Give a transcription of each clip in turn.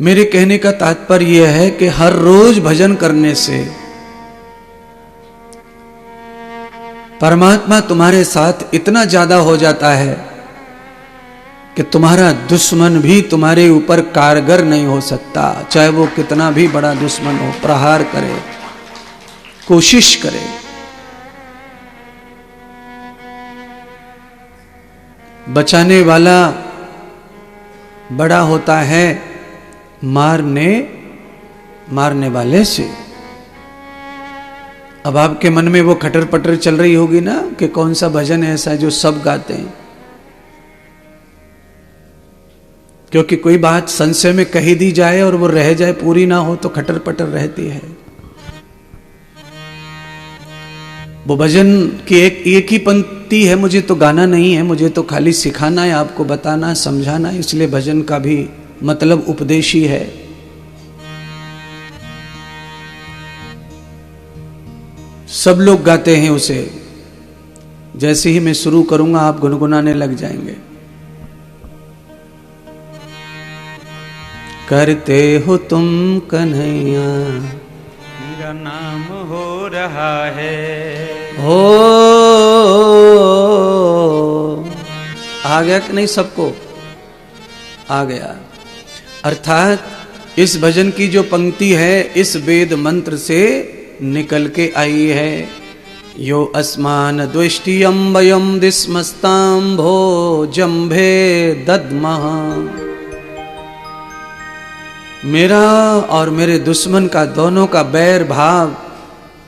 मेरे कहने का तात्पर्य यह है कि हर रोज भजन करने से परमात्मा तुम्हारे साथ इतना ज्यादा हो जाता है कि तुम्हारा दुश्मन भी तुम्हारे ऊपर कारगर नहीं हो सकता, चाहे वो कितना भी बड़ा दुश्मन हो, प्रहार करे, कोशिश करे। बचाने वाला बड़ा होता है मारने वाले से। अब आपके मन में वो खटर पटर चल रही होगी ना कि कौन सा भजन है ऐसा जो सब गाते हैं, क्योंकि कोई बात संशय में कही दी जाए और वो रह जाए, पूरी ना हो तो खटर पटर रहती है। वो भजन की एक ही पंक्ति है, मुझे तो गाना नहीं है, मुझे तो खाली सिखाना है, आपको बताना, समझाना है, इसलिए भजन का भी मतलब उपदेश ही है। सब लोग गाते हैं उसे। जैसे ही मैं शुरू करूंगा आप गुनगुनाने लग जाएंगे। करते हो तुम कन्हैया, मेरा नाम हो रहा है। हो आ गया कि नहीं? सबको आ गया। अर्थात इस भजन की जो पंक्ति है इस वेद मंत्र से निकल के आई है। यो अस्मान द्वेष्टियम वयम दिस्मस्ताम भो जम्भे दद्मः। मेरा और मेरे दुश्मन का दोनों का बैर भाव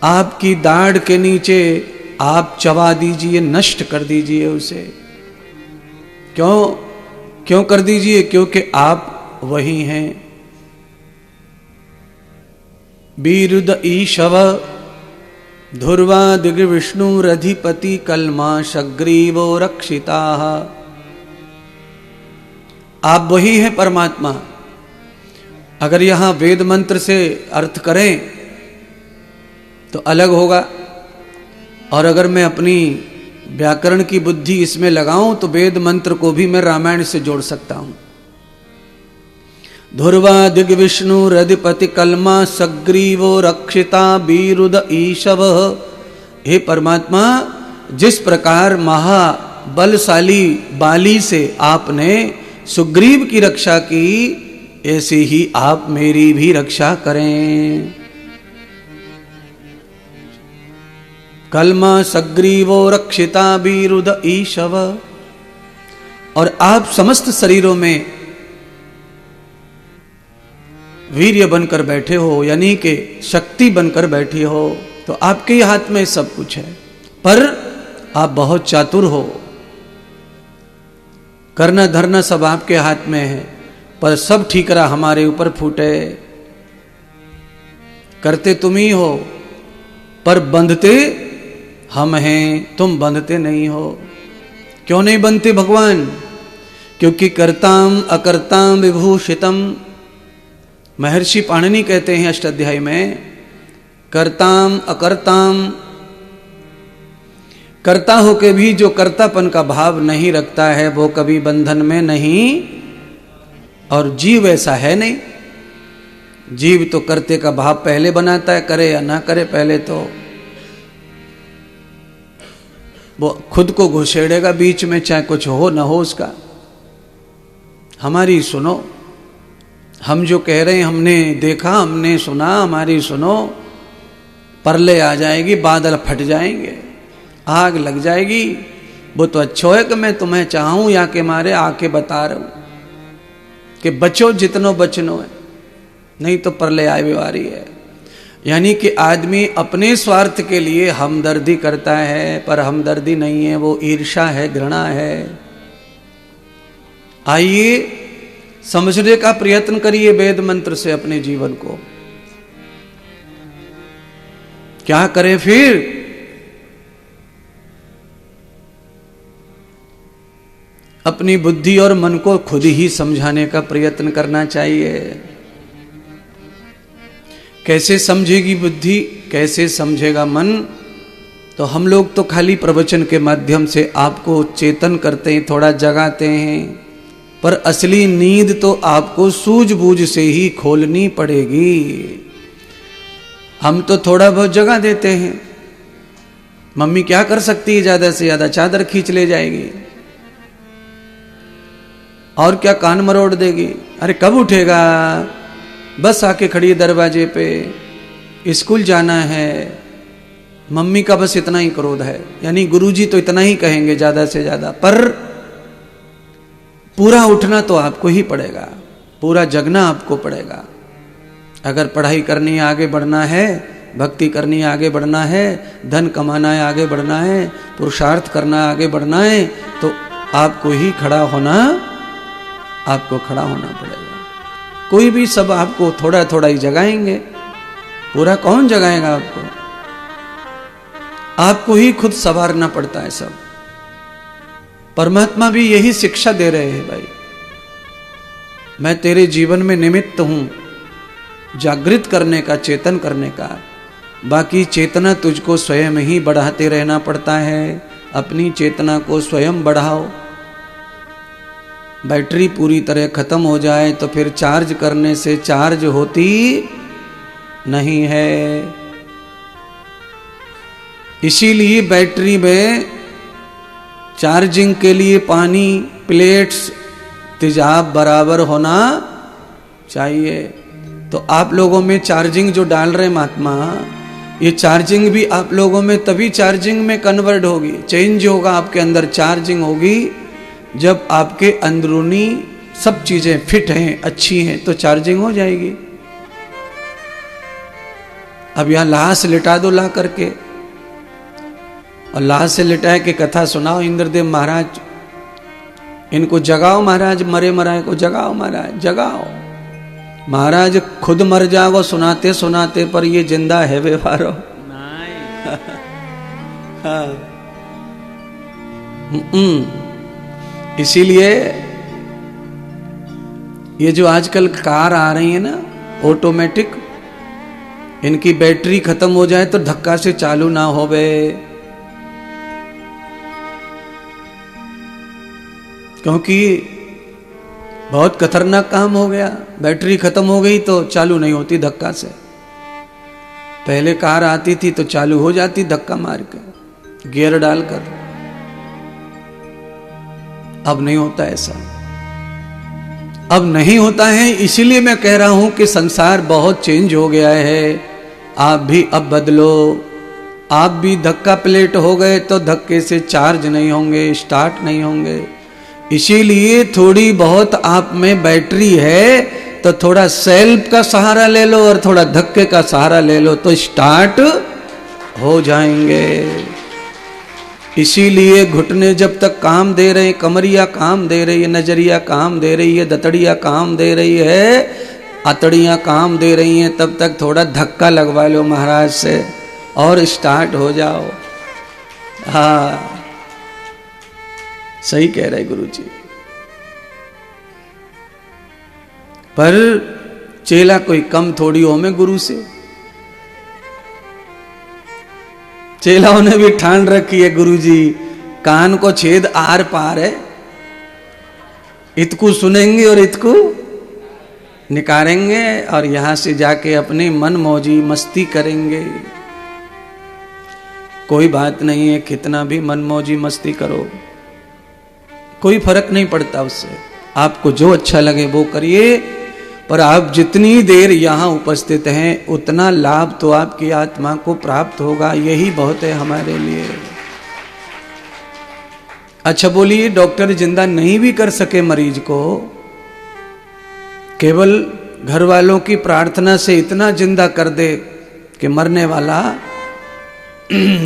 आपकी दाढ़ के नीचे आप चबा दीजिए, नष्ट कर दीजिए उसे। क्यों कर दीजिए? क्योंकि आप वही हैं। बीरुद ईशव ध्रुवा दिग्विष्णुरधिपति कलमा शग्रीवो रक्षिता। आप वही हैं परमात्मा। अगर यहां वेद मंत्र से अर्थ करें तो अलग होगा, और अगर मैं अपनी व्याकरण की बुद्धि इसमें लगाऊं तो वेद मंत्र को भी मैं रामायण से जोड़ सकता हूं। ध्रुवा दिग्विष्णु रधिपति कलमा सग्रीवो रक्षिता बीरुद ईशव। हे परमात्मा, जिस प्रकार महाबलशाली बाली से आपने सुग्रीव की रक्षा की, ऐसे ही आप मेरी भी रक्षा करें। कलमा सग्रीवो रक्षिता बीरुद ईशव। और आप समस्त शरीरों में वीर्य बनकर बैठे हो, यानी कि शक्ति बनकर बैठी हो, तो आपके ही हाथ में सब कुछ है। पर आप बहुत चातुर हो, करना धरना सब आपके हाथ में है, पर सब ठीकरा हमारे ऊपर फूटे। करते तुम ही हो पर बंधते हम हैं, तुम बंधते नहीं हो। क्यों नहीं बनते भगवान? क्योंकि कर्ताम अकर्ताम विभूषितम। महर्षि पाणिनि कहते हैं अष्टाध्यायी में, कर्ताम अकर्ताम। कर्ता होके भी जो कर्तापन का भाव नहीं रखता है वो कभी बंधन में नहीं, और जीव ऐसा है नहीं। जीव तो कर्ते का भाव पहले बनाता है, करे या ना करे, पहले तो वो खुद को घुसेड़ेगा बीच में, चाहे कुछ हो ना हो उसका। हमारी सुनो, हम जो कह रहे हैं हमने देखा, हमने सुना, हमारी सुनो। परले आ जाएगी, बादल फट जाएंगे, आग लग जाएगी। वो तो अच्छा है कि मैं तुम्हें चाहूं या के मारे आके बता रहा हूं कि बचो जितनो बचनो है, नहीं तो परले आए बीमारी है। यानी कि आदमी अपने स्वार्थ के लिए हमदर्दी करता है, पर हमदर्दी नहीं है, वो ईर्ष्या है, घृणा है। आइए समझने का प्रयत्न करिए वेद मंत्र से अपने जीवन को। क्या करें फिर? अपनी बुद्धि और मन को खुद ही समझाने का प्रयत्न करना चाहिए। कैसे समझेगी बुद्धि, कैसे समझेगा मन? तो हम लोग तो खाली प्रवचन के माध्यम से आपको चेतन करते हैं, थोड़ा जगाते हैं, पर असली नींद तो आपको सूझबूझ से ही खोलनी पड़ेगी। हम तो थोड़ा बहुत जगह देते हैं, मम्मी क्या कर सकती है, ज्यादा से ज्यादा चादर खींच ले जाएगी और क्या कान मरोड़ देगी। अरे कब उठेगा, बस आके खड़ी है दरवाजे पे, स्कूल जाना है। मम्मी का बस इतना ही क्रोध है, यानी गुरुजी तो इतना ही कहेंगे ज्यादा से ज्यादा, पर पूरा उठना तो आपको ही पड़ेगा, पूरा जगना आपको पड़ेगा। अगर पढ़ाई करनी है, आगे बढ़ना है, भक्ति करनी है, आगे बढ़ना है, धन कमाना है, आगे बढ़ना है, पुरुषार्थ करना है, आगे बढ़ना है, तो आपको ही खड़ा होना पड़ेगा। कोई भी सब आपको थोड़ा थोड़ा ही जगाएंगे, पूरा कौन जगाएगा आपको? आपको ही खुद संवारना पड़ता है सब। परमात्मा भी यही शिक्षा दे रहे हैं, भाई मैं तेरे जीवन में निमित्त हूं जागृत करने का, चेतन करने का, बाकी चेतना तुझको स्वयं ही बढ़ाते रहना पड़ता है। अपनी चेतना को स्वयं बढ़ाओ। बैटरी पूरी तरह खत्म हो जाए तो फिर चार्ज करने से चार्ज होती नहीं है। इसीलिए बैटरी में चार्जिंग के लिए पानी, प्लेट्स, तेजाब बराबर होना चाहिए। तो आप लोगों में चार्जिंग जो डाल रहे महात्मा, ये चार्जिंग भी आप लोगों में तभी चार्जिंग में कन्वर्ट होगी, चेंज होगा, आपके अंदर चार्जिंग होगी जब आपके अंदरूनी सब चीजें फिट हैं, अच्छी हैं, तो चार्जिंग हो जाएगी। अब यहां लाश लिटा दो ला करके, और लाश से लिटाए के कथा सुनाओ, इंद्रदेव महाराज इनको जगाओ, महाराज मरे मराए को जगाओ, महाराज जगाओ। महाराज खुद मर जाओ सुनाते सुनाते, पर ये जिंदा है व्यवहारो। हाँ। इसीलिए ये जो आजकल कार आ रही है ना ऑटोमेटिक, इनकी बैटरी खत्म हो जाए तो धक्का से चालू ना होवे, क्योंकि बहुत खतरनाक काम हो गया। बैटरी खत्म हो गई तो चालू नहीं होती धक्का से। पहले कार आती थी तो चालू हो जाती धक्का मार के, गियर डालकर। अब नहीं होता ऐसा, अब नहीं होता है। इसीलिए मैं कह रहा हूं कि संसार बहुत चेंज हो गया है। आप भी अब बदलो। आप भी धक्का प्लेट हो गए तो धक्के से चार्ज नहीं होंगे, स्टार्ट नहीं होंगे। इसीलिए थोड़ी बहुत आप में बैटरी है तो थोड़ा सेल्फ का सहारा ले लो और थोड़ा धक्के का सहारा ले लो तो स्टार्ट हो जाएंगे। इसीलिए घुटने जब तक काम दे रहे, कमरिया काम दे रही है, नजरिया काम दे रही है, दतड़िया काम दे रही है, अतड़ियाँ काम दे रही हैं, तब तक थोड़ा धक्का लगवा लो महाराज से और स्टार्ट हो जाओ। हाँ सही कह रहे गुरु जी। पर चेला कोई कम थोड़ी हो में गुरु से। चेलाओं ने भी ठान रखी है गुरु जी, कान को छेद आर पार है, इतकू सुनेंगे और इतकू निकारेंगे और यहां से जाके अपनी मन मौजी मस्ती करेंगे। कोई बात नहीं है, कितना भी मन मौजी मस्ती करो, कोई फर्क नहीं पड़ता उससे। आपको जो अच्छा लगे वो करिए, पर आप जितनी देर यहाँ उपस्थित हैं उतना लाभ तो आपकी आत्मा को प्राप्त होगा, यही बहुत है हमारे लिए। अच्छा बोलिए, डॉक्टर जिंदा नहीं भी कर सके मरीज को, केवल घर वालों की प्रार्थना से इतना जिंदा कर दे कि मरने वाला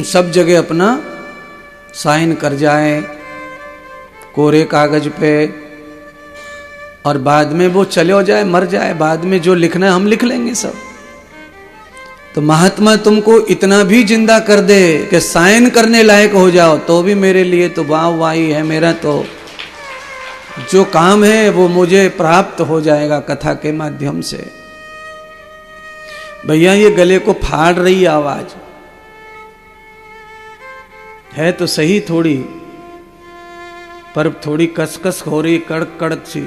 सब जगह अपना साइन कर जाए कोरे कागज पे, और बाद में वो चले हो जाए, मर जाए, बाद में जो लिखना है हम लिख लेंगे सब। तो महात्मा तुमको इतना भी जिंदा कर दे कि साइन करने लायक हो जाओ, तो भी मेरे लिए तो वाह वाही है। मेरा तो जो काम है वो मुझे प्राप्त हो जाएगा कथा के माध्यम से। भैया ये गले को फाड़ रही आवाज है तो सही थोड़ी, पर थोड़ी कसकस हो रही, कड़क कड़क सी।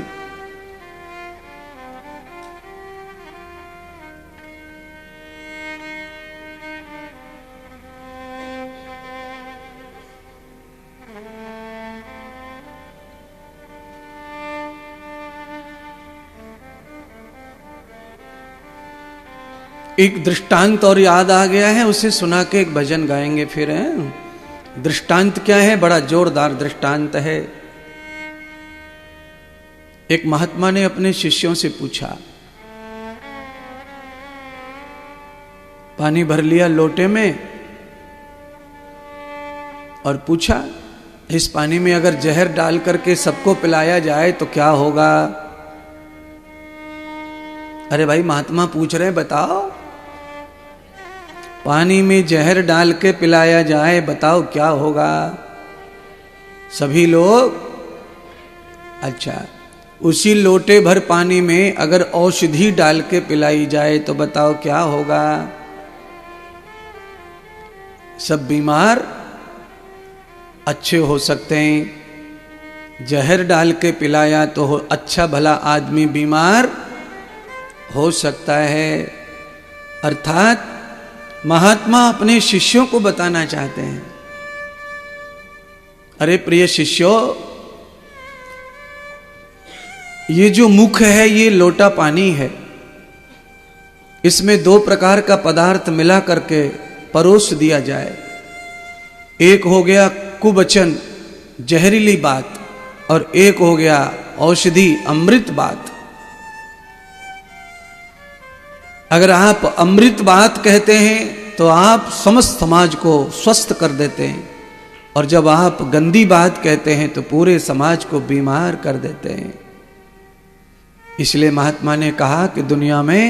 एक दृष्टांत और याद आ गया है, उसे सुना के एक भजन गाएंगे फिर। हैं दृष्टांत क्या है? बड़ा जोरदार दृष्टांत है। एक महात्मा ने अपने शिष्यों से पूछा, पानी भर लिया लोटे में और पूछा, इस पानी में अगर जहर डाल करके सबको पिलाया जाए तो क्या होगा? अरे भाई महात्मा पूछ रहे हैं, बताओ, पानी में जहर डाल के पिलाया जाए, बताओ क्या होगा? सभी लोग, अच्छा, उसी लोटे भर पानी में अगर औषधि डाल के पिलाई जाए तो बताओ क्या होगा? सब बीमार अच्छे हो सकते हैं, जहर डाल के पिलाया तो अच्छा भला आदमी बीमार हो सकता है। अर्थात महात्मा अपने शिष्यों को बताना चाहते हैं, अरे प्रिय शिष्यों, ये जो मुख है ये लोटा पानी है, इसमें दो प्रकार का पदार्थ मिला करके परोस दिया जाए। एक हो गया कुवचन, जहरीली बात, और एक हो गया औषधि, अमृत बात। अगर आप अमृत बात कहते हैं तो आप समस्त समाज को स्वस्थ कर देते हैं, और जब आप गंदी बात कहते हैं तो पूरे समाज को बीमार कर देते हैं। इसलिए महात्मा ने कहा कि दुनिया में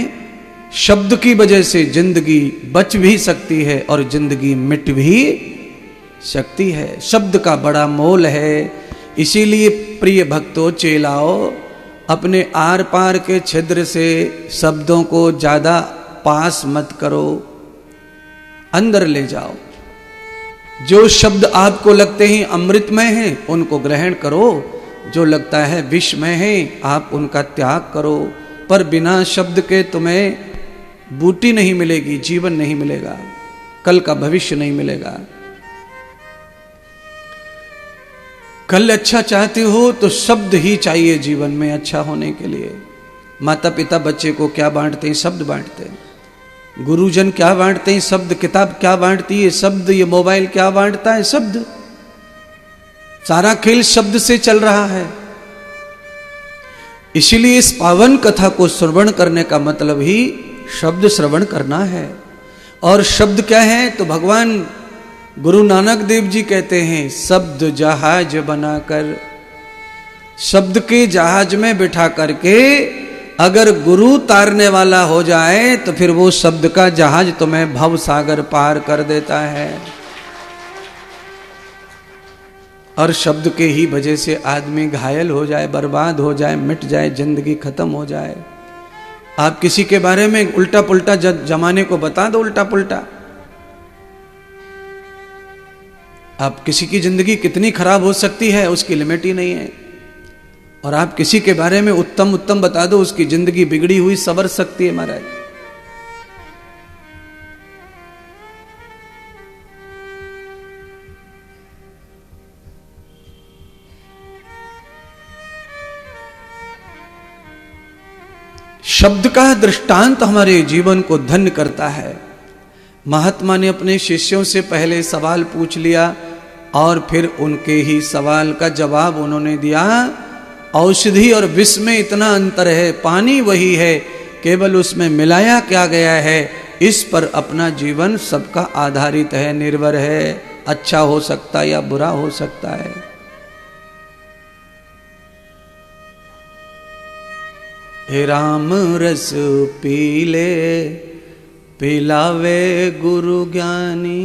शब्द की वजह से जिंदगी बच भी सकती है और जिंदगी मिट भी सकती है। शब्द का बड़ा मोल है। इसीलिए प्रिय भक्तों, चेलाओ, अपने आर पार के छिद्र से शब्दों को ज्यादा पास मत करो, अंदर ले जाओ। जो शब्द आपको लगते हैं अमृतमय हैं उनको ग्रहण करो, जो लगता है विषमय है आप उनका त्याग करो। पर बिना शब्द के तुम्हें बूटी नहीं मिलेगी, जीवन नहीं मिलेगा, कल का भविष्य नहीं मिलेगा। कल अच्छा चाहते हो तो शब्द ही चाहिए जीवन में अच्छा होने के लिए। माता पिता बच्चे को क्या बांटते हैं? शब्द बांटते हैं। गुरुजन क्या बांटते हैं? शब्द। किताब क्या बांटती है? शब्द। ये मोबाइल क्या बांटता है? शब्द। सारा खेल शब्द से चल रहा है। इसीलिए इस पावन कथा को श्रवण करने का मतलब ही शब्द श्रवण करना है। और शब्द क्या है? तो भगवान गुरु नानक देव जी कहते हैं, शब्द जहाज बनाकर, शब्द के जहाज में बिठा करके अगर गुरु तारने वाला हो जाए तो फिर वो शब्द का जहाज तुम्हें भव सागर पार कर देता है। और शब्द के ही वजह से आदमी घायल हो जाए, बर्बाद हो जाए, मिट जाए, जिंदगी खत्म हो जाए। आप किसी के बारे में उल्टा पुल्टा जमाने को बता दो, उल्टा पुल्टा, आप किसी की जिंदगी कितनी खराब हो सकती है उसकी लिमिट ही नहीं है। और आप किसी के बारे में उत्तम उत्तम बता दो, उसकी जिंदगी बिगड़ी हुई संवर सकती है महाराज। शब्द का दृष्टांत हमारे जीवन को धन्य करता है। महात्मा ने अपने शिष्यों से पहले सवाल पूछ लिया और फिर उनके ही सवाल का जवाब उन्होंने दिया। औषधि और विष में इतना अंतर है, पानी वही है, केवल उसमें मिलाया क्या गया है, इस पर अपना जीवन सबका आधारित है, निर्भर है। अच्छा हो सकता है या बुरा हो सकता है। हे राम रस पीले पिलावे गुरु ज्ञानी,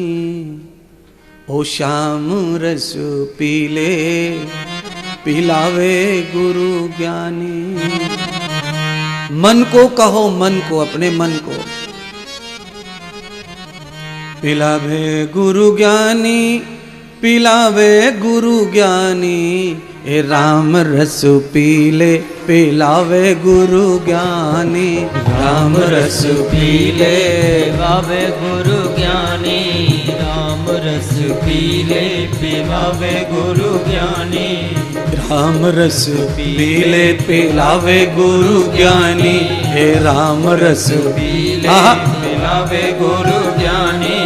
ओ श्याम रस पीले पिलावे गुरु ज्ञानी। मन को कहो, मन को, अपने मन को, पिलावे गुरु ज्ञानी, पिलावे गुरु ज्ञानी, हे राम रस पीले पिलावे गुरु ज्ञानी, राम रस पीले पिलावे गुरु ज्ञानी, राम रस पीले पिलावे गुरु ज्ञानी, राम रस पीले पिलावे गुरु ज्ञानी, हे राम रस पीले पिलावे गुरु ज्ञानी,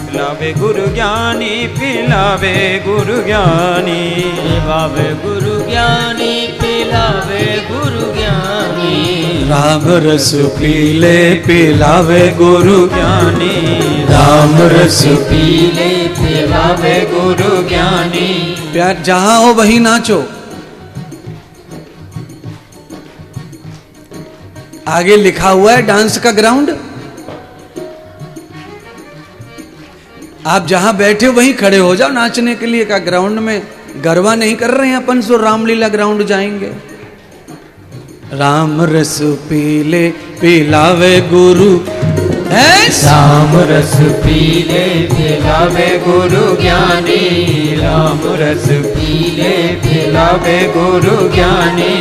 पिलावे गुरु ज्ञानी, पिलावे गुरु ज्ञानी, पिलावे गुरु ज्ञानी, पिलावे गुरु ज्ञानी, राम रस पीले पिलावे गुरु ज्ञानी, राम रस पीले पिलावे गुरु ज्ञानी। प्यार जहां हो वहीं नाचो। आगे लिखा हुआ है डांस का ग्राउंड, आप जहां बैठे हो वहीं खड़े हो जाओ नाचने के लिए। का ग्राउंड में गरबा नहीं कर रहे हैं अपन, सो रामलीला ग्राउंड जाएंगे। राम रस पीले पिलावे गुरु, राम रस पीले पिलावे गुरु ज्ञानी, राम रस पीले पिलावे गुरु ज्ञानी,